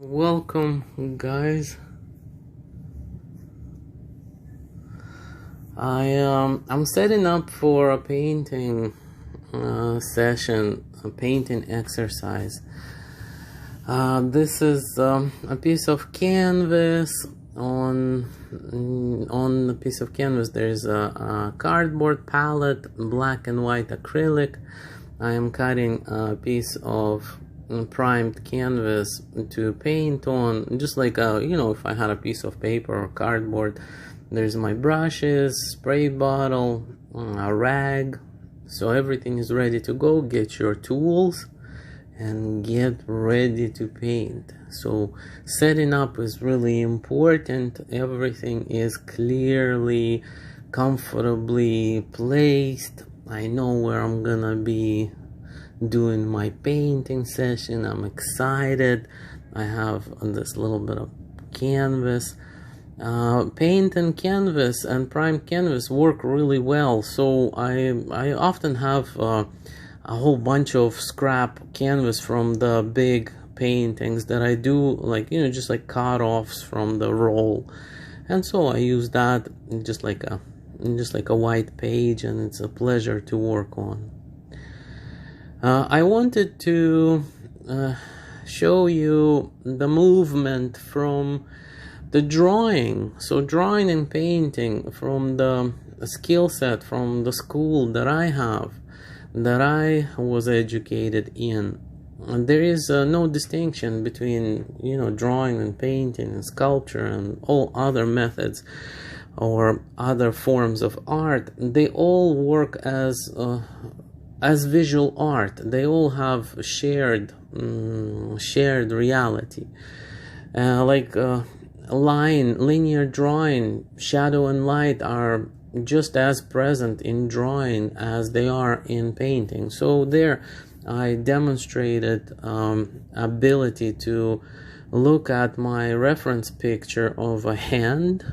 Welcome, guys. I'm setting up for a painting session, a painting exercise. This is a piece of canvas. On the piece of canvas, there's a cardboard palette, black and white acrylic. I am cutting a piece of primed canvas to paint on, just like if I had a piece of paper or cardboard. There's my brushes, spray bottle, a rag, so everything is ready to go. Get your tools and get ready to paint. So setting up is really important. Everything is clearly, comfortably placed. I know where I'm gonna be doing my painting session. I'm excited. I have this little bit of canvas. Paint and canvas and primed canvas work really well. So I often have a whole bunch of scrap canvas from the big paintings that I do, just like cut-offs from the roll, and so I use that just like a white page, and it's a pleasure to work on. I wanted to show you the movement from the drawing. So drawing and painting from the skill set from the school that I have, that I was educated in. And there is no distinction between drawing and painting and sculpture and all other methods or other forms of art. They all work as visual art. They all have shared reality, linear drawing. Shadow and light are just as present in drawing as they are in painting. So there I demonstrated ability to look at my reference picture of a hand,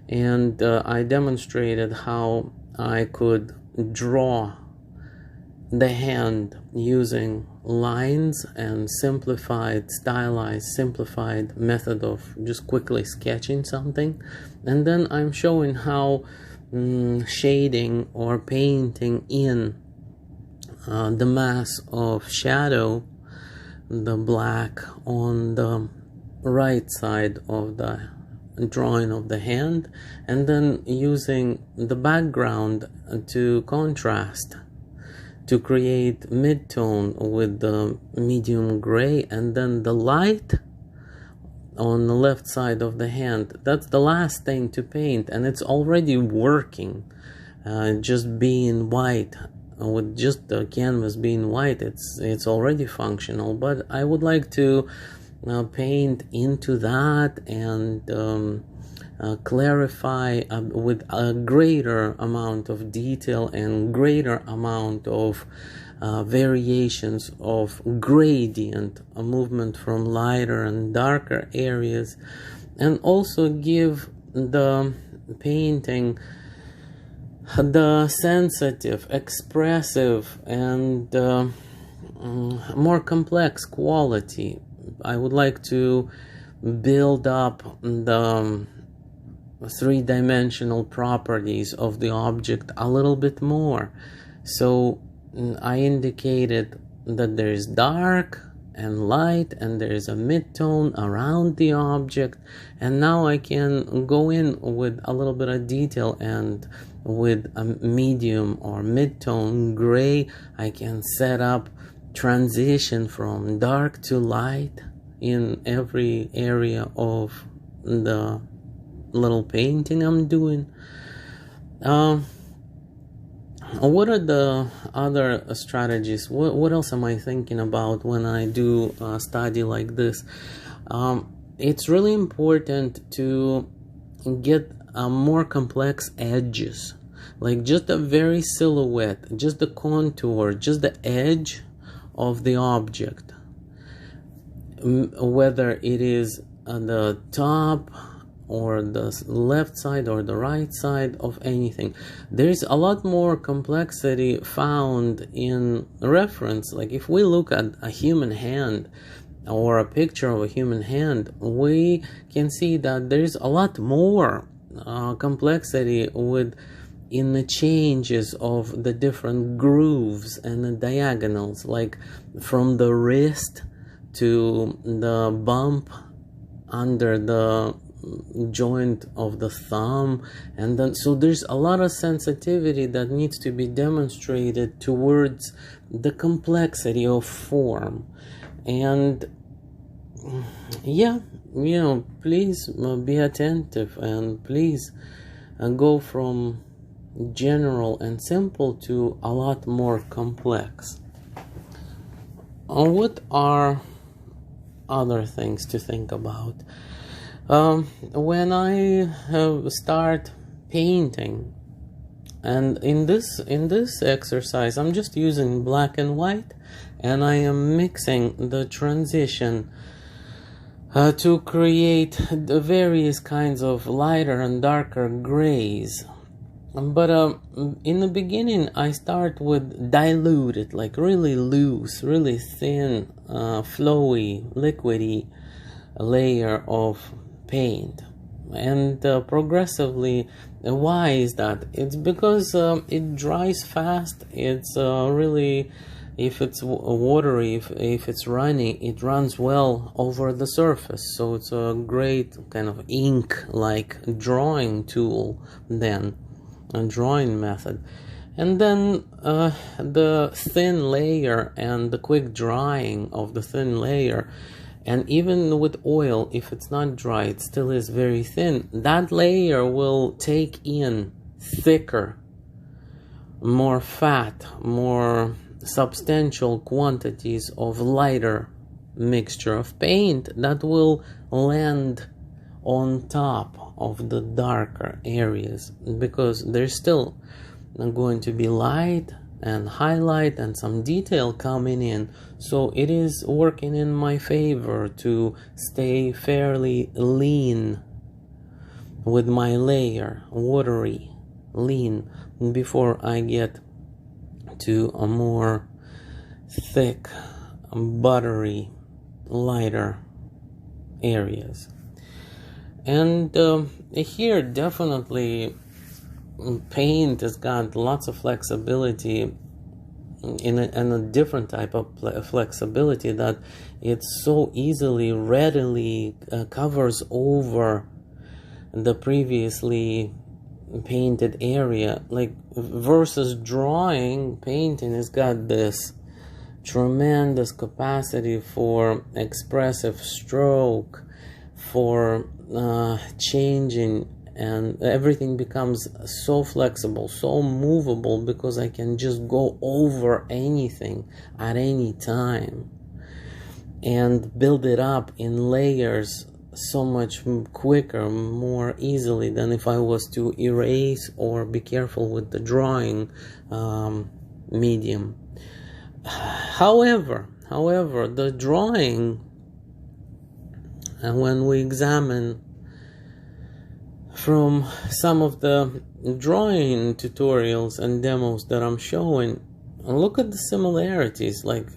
and I demonstrated how I could draw the hand using lines and simplified method of just quickly sketching something. And then I'm showing how shading or painting in the mass of shadow, the black on the right side of the drawing of the hand, and then using the background to contrast, to create mid-tone with the medium gray, and then the light on the left side of the hand. That's the last thing to paint, and it's already working. Just being white, with just the canvas being white, it's already functional. But I would like to paint into that and clarify with a greater amount of detail and greater amount of variations of gradient, a movement from lighter and darker areas, and also give the painting the sensitive, expressive, and more complex quality. I would like to build up the three-dimensional properties of the object a little bit more. So I indicated that there is dark and light, and there is a mid-tone around the object, and now I can go in with a little bit of detail, and with a medium or mid-tone gray I can set up transition from dark to light in every area of the little painting I'm doing. What are the other strategies? What else am I thinking about when I do a study like this? It's really important to get more complex edges, like just a very silhouette, just the contour, just the edge of the object, whether it is on the top or the left side or the right side of anything. There's a lot more complexity found in reference. Like if we look at a human hand, or a picture of a human hand, we can see that there's a lot more complexity in the changes of the different grooves and the diagonals, like from the wrist to the bump under the joint of the thumb, and then so there's a lot of sensitivity that needs to be demonstrated towards the complexity of form. And yeah, please be attentive, and please go from general and simple to a lot more complex. What are other things to think about? When I start painting, and in this exercise I'm just using black and white, and I am mixing the transition to create the various kinds of lighter and darker grays. But in the beginning I start with diluted, like really loose, really thin, flowy, liquidy layer of paint. And progressively, why is that? It's because it dries fast. It's really, if it's watery, if it's runny, it runs well over the surface. So it's a great kind of ink-like drawing tool then, a drawing method. And then the thin layer and the quick drying of the thin layer, and even with oil, if it's not dry, it still is very thin. That layer will take in thicker, more fat, more substantial quantities of lighter mixture of paint that will land on top of the darker areas, because there's still going to be light and highlight and some detail coming in. So it is working in my favor to stay fairly lean with my layer, watery, lean, before I get to a more thick, buttery, lighter areas. And here definitely paint has got lots of flexibility, in a different type of flexibility, that it so easily, readily covers over the previously painted area. Like versus drawing, painting has got this tremendous capacity for expressive stroke, for changing, and everything becomes so flexible, so movable, because I can just go over anything at any time and build it up in layers so much quicker, more easily than if I was to erase or be careful with the drawing medium. However, the drawing, when we examine from some of the drawing tutorials and demos that I'm showing, look at the similarities. Like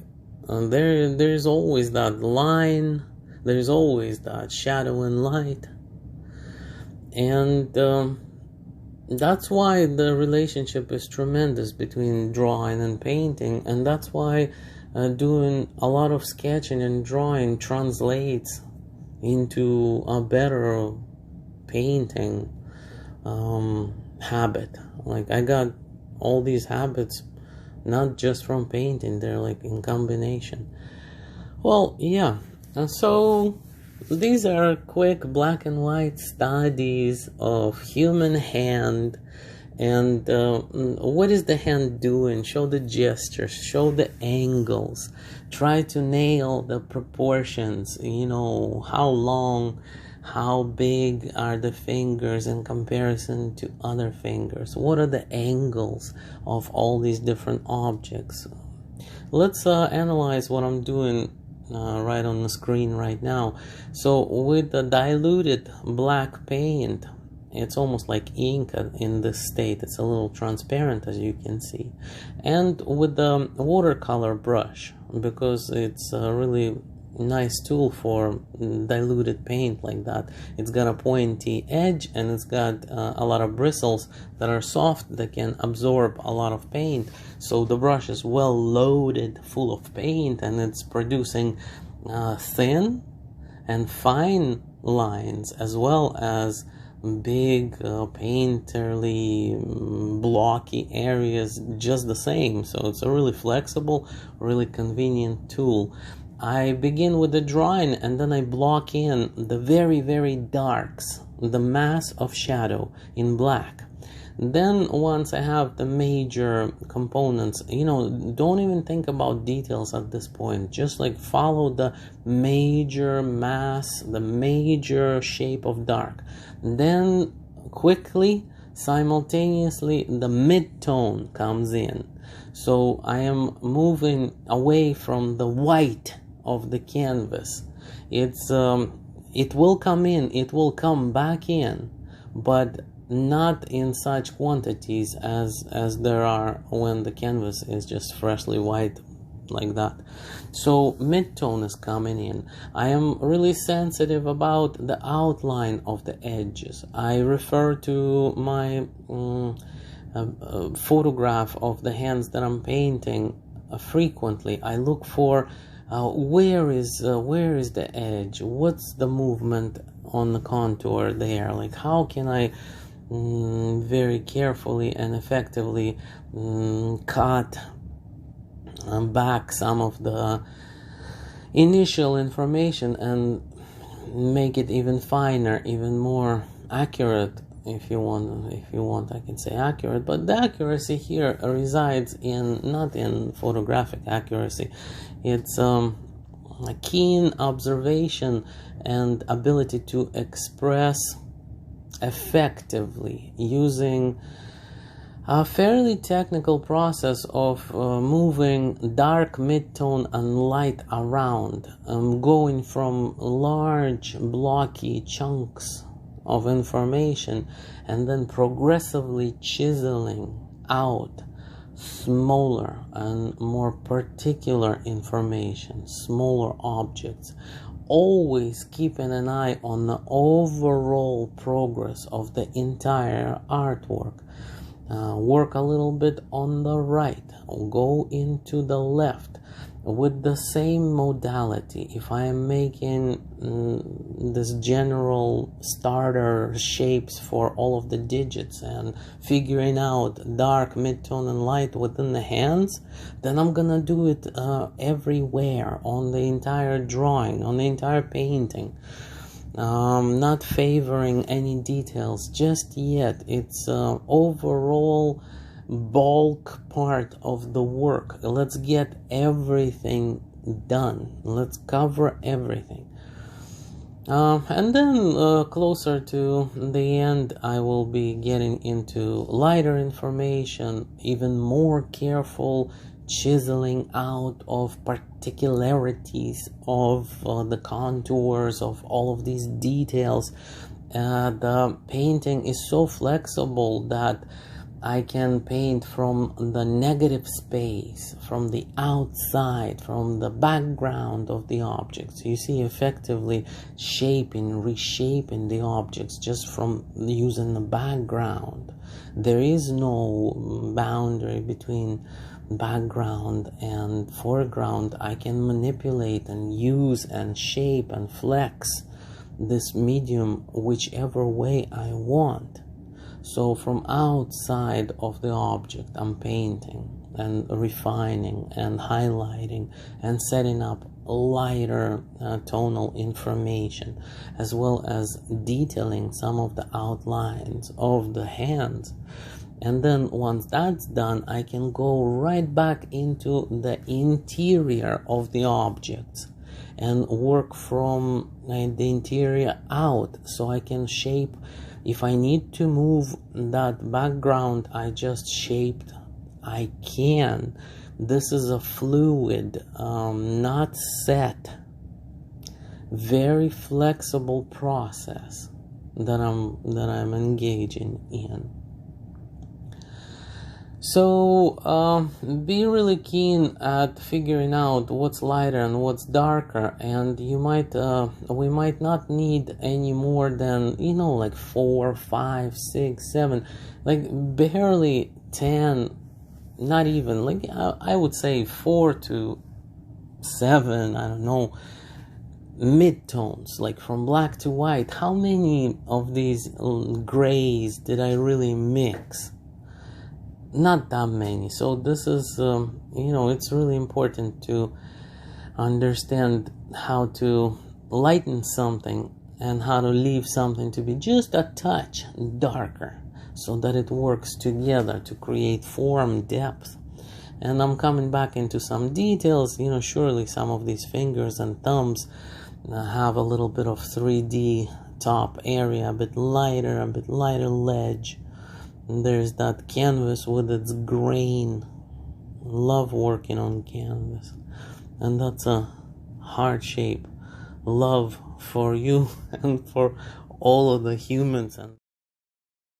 there's always that line, there's always that shadow and light, and that's why the relationship is tremendous between drawing and painting, and that's why doing a lot of sketching and drawing translates into a better painting habit. Like I got all these habits not just from painting, they're like in combination. Well, yeah, and so these are quick black and white studies of human hand, and what is the hand doing? Show the gestures, show the angles, try to nail the proportions, how long, how big are the fingers in comparison to other fingers, what are the angles of all these different objects. Let's analyze what I'm doing right on the screen right now. So with the diluted black paint, it's almost like ink in this state. It's a little transparent, as you can see. And with the watercolor brush, because it's really nice tool for diluted paint like that. It's got a pointy edge, and it's got a lot of bristles that are soft that can absorb a lot of paint. So the brush is well loaded full of paint, and it's producing thin and fine lines as well as big painterly blocky areas just the same. So it's a really flexible, really convenient tool. I begin with the drawing, and then I block in the very, very darks, the mass of shadow in black. Then once I have the major components, don't even think about details at this point. Just like follow the major mass, the major shape of dark. Then quickly, simultaneously, the mid-tone comes in. So I am moving away from the white of the canvas. It will come in, it will come back in, but not in such quantities as there are when the canvas is just freshly white like that. So mid-tone is coming in. I am really sensitive about the outline of the edges. I refer to my photograph of the hands that I'm painting frequently. I look for where is the edge, what's the movement on the contour there, like how can I very carefully and effectively cut back some of the initial information and make it even finer, even more accurate. If you want, I can say accurate, but the accuracy here resides not in photographic accuracy. It's a keen observation and ability to express effectively using a fairly technical process of moving dark, mid-tone, and light around, going from large, blocky chunks of information and then progressively chiseling out smaller and more particular information, smaller objects, always keeping an eye on the overall progress of the entire artwork. Work a little bit on the right, go into the left with the same modality. If I am making this general starter shapes for all of the digits and figuring out dark, mid-tone, and light within the hands, then I'm gonna do it everywhere on the entire drawing, on the entire painting. Not favoring any details just yet. It's overall bulk part of the work. Let's get everything done. Let's cover everything. And then closer to the end, I will be getting into lighter information, even more careful chiseling out of particularities of the contours of all of these details. The painting is so flexible that I can paint from the negative space, from the outside, from the background of the objects. You see, effectively shaping, reshaping the objects just from using the background. There is no boundary between background and foreground. I can manipulate and use and shape and flex this medium whichever way I want. So from outside of the object, I'm painting and refining and highlighting and setting up lighter tonal information, as well as detailing some of the outlines of the hands. And then once that's done, I can go right back into the interior of the objects and work from the interior out, so I can shape. If I need to move that background I just shaped, I can. This is a fluid, not set, very flexible process that I'm engaging in. So be really keen at figuring out what's lighter and what's darker, and we might not need any more than, like 4, 5, 6, 7, like barely 10, not even, like I would say 4 to 7, I don't know, midtones, like from black to white. How many of these grays did I really mix? Not that many. So this is it's really important to understand how to lighten something and how to leave something to be just a touch darker, so that it works together to create form, depth. And I'm coming back into some details. Surely some of these fingers and thumbs have a little bit of 3D top area, a bit lighter ledge. There's that canvas with its grain. Love working on canvas. And that's a heart shape. Love for you and for all of the humans. And